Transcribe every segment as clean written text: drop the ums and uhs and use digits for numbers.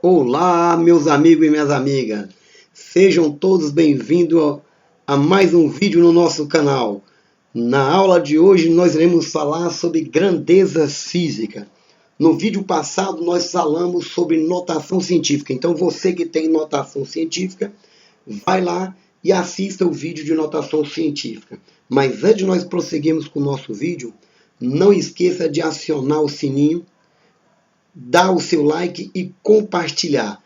Olá, meus amigos e minhas amigas. Sejam todos bem-vindos a mais um vídeo no nosso canal. Na aula de hoje nós iremos falar sobre grandezas físicas. No vídeo passado nós falamos sobre notação científica. Então você que tem notação científica, vai lá e assista o vídeo de notação científica. Mas antes de nós prosseguirmos com o nosso vídeo, não esqueça de acionar o sininho, dar o seu like e compartilhar,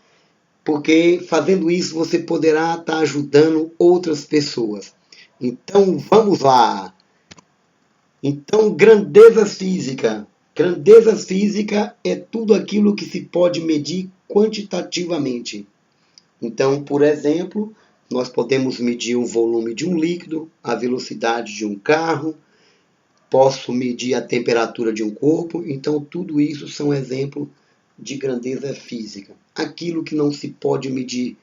porque fazendo isso você poderá estar ajudando outras pessoas. Então vamos lá. Então, grandeza física. Grandeza física é tudo aquilo que se pode medir quantitativamente. Então, por exemplo, nós podemos medir o volume de um líquido, a velocidade de um carro, posso medir a temperatura de um corpo. Então, tudo isso são exemplos de grandeza física. Aquilo que não se pode medir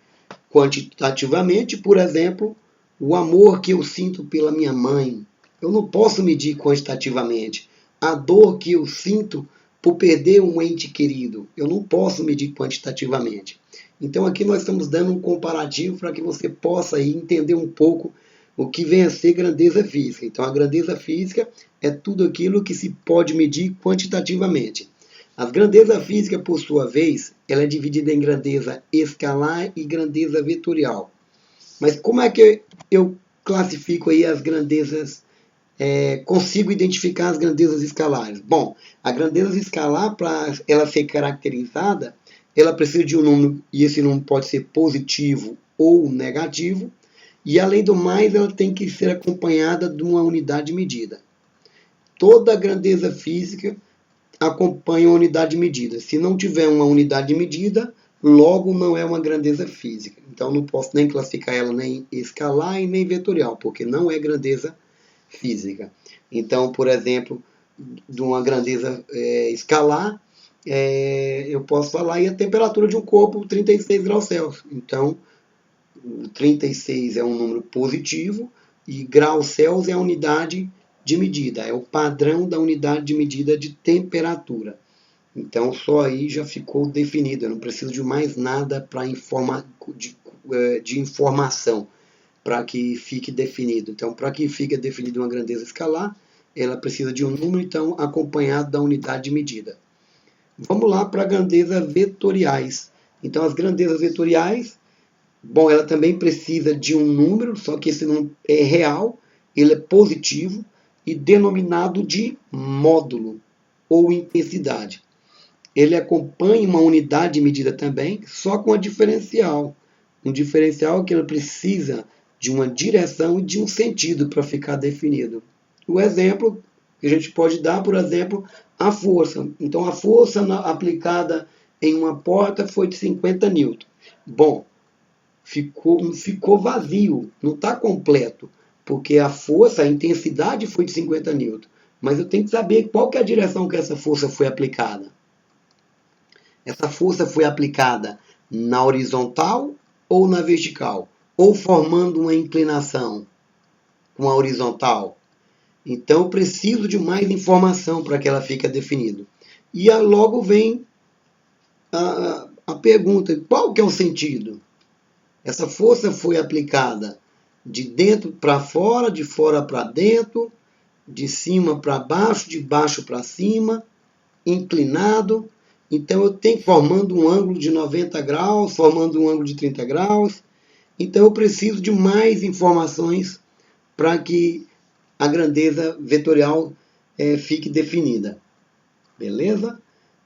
quantitativamente, por exemplo, o amor que eu sinto pela minha mãe, eu não posso medir quantitativamente. A dor que eu sinto por perder um ente querido, eu não posso medir quantitativamente. Então, aqui nós estamos dando um comparativo para que você possa aí entender um pouco o que vem a ser grandeza física. Então, a grandeza física é tudo aquilo que se pode medir quantitativamente. A grandeza física, por sua vez, ela é dividida em grandeza escalar e grandeza vetorial. Mas como é que eu classifico aí as grandezas, consigo identificar as grandezas escalares? Bom, a grandeza escalar, para ela ser caracterizada, ela precisa de um número, e esse número pode ser positivo ou negativo, e além do mais, ela tem que ser acompanhada de uma unidade de medida. Toda grandeza física acompanha uma unidade de medida. Se não tiver uma unidade de medida, logo não é uma grandeza física. Então não posso nem classificar ela nem escalar e nem vetorial, porque não é grandeza física. Então, por exemplo, de uma grandeza escalar, eu posso falar aí a temperatura de um corpo 36 graus Celsius. Então, 36 é um número positivo e graus Celsius é a unidade de medida, é o padrão da unidade de medida de temperatura. Então, só aí já ficou definido. Eu não preciso de mais nada para de informação para que fique definido. Então, para que fique definida uma grandeza escalar, ela precisa de um número, então, acompanhado da unidade de medida. Vamos lá para grandezas vetoriais. Então, as grandezas vetoriais, bom, ela também precisa de um número, só que esse número é real, ele é positivo e denominado de módulo ou intensidade. Ele acompanha uma unidade de medida também, só com a diferencial. Um diferencial que ele precisa de uma direção e de um sentido para ficar definido. O exemplo que a gente pode dar, por exemplo, a força. Então, a força aplicada em uma porta foi de 50 newton. Bom, ficou vazio, não está completo, porque a força, a intensidade foi de 50 newton. Mas eu tenho que saber qual que é a direção que essa força foi aplicada. Essa força foi aplicada na horizontal ou na vertical? Ou formando uma inclinação com a horizontal? Então eu preciso de mais informação para que ela fique definida. E logo vem a pergunta, qual que é o sentido? Essa força foi aplicada de dentro para fora, de fora para dentro, de cima para baixo, de baixo para cima, inclinado. Então eu tenho formando um ângulo de 90 graus, formando um ângulo de 30 graus. Então eu preciso de mais informações para que a grandeza vetorial fique definida. Beleza?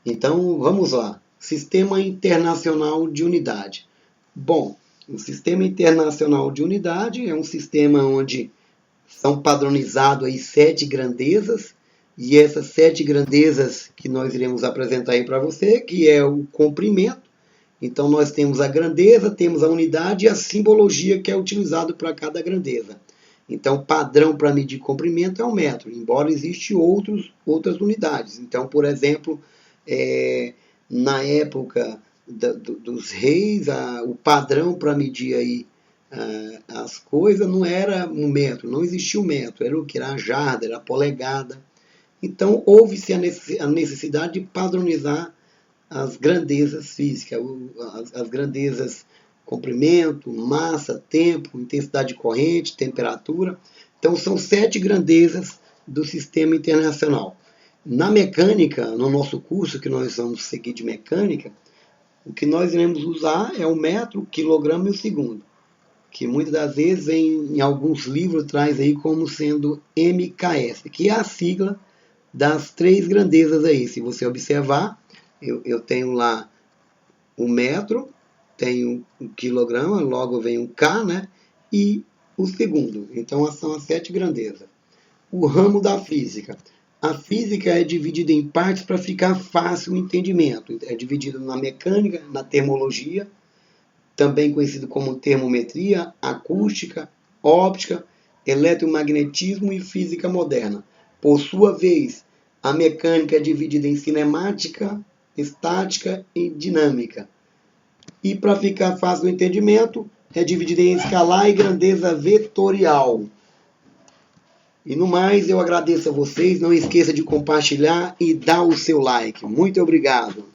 Então vamos lá. Sistema Internacional de Unidade. Bom, o Sistema Internacional de Unidade é um sistema onde são padronizadas aí 7 grandezas, e essas 7 grandezas que nós iremos apresentar aí para você, que é o comprimento. Então nós temos a grandeza, temos a unidade e a simbologia que é utilizado para cada grandeza. Então o padrão para medir comprimento é o metro, embora existam outras unidades. Então, por exemplo, na época dos reis, o padrão para medir aí as coisas não era um metro, não existia o metro, era o que? Era a jarda, era a polegada. Então houve-se a necessidade de padronizar as grandezas físicas, as grandezas comprimento, massa, tempo, intensidade de corrente, temperatura. Então são 7 grandezas do sistema internacional. Na mecânica, no nosso curso que nós vamos seguir de mecânica, o que nós iremos usar é o metro, o quilograma e o segundo, que muitas das vezes em alguns livros traz aí como sendo MKS, que é a sigla das 3 grandezas aí. Se você observar, eu tenho lá o metro, tenho o quilograma, logo vem o K, né? E o segundo. Então são as 7 grandezas. O ramo da física. A física é dividida em partes para ficar fácil o entendimento. É dividida na mecânica, na termologia, também conhecido como termometria, acústica, óptica, eletromagnetismo e física moderna. Por sua vez, a mecânica é dividida em cinemática, estática e dinâmica. E para ficar fácil o entendimento, é dividida em escalar e grandeza vetorial. E no mais, eu agradeço a vocês. Não esqueça de compartilhar e dar o seu like. Muito obrigado.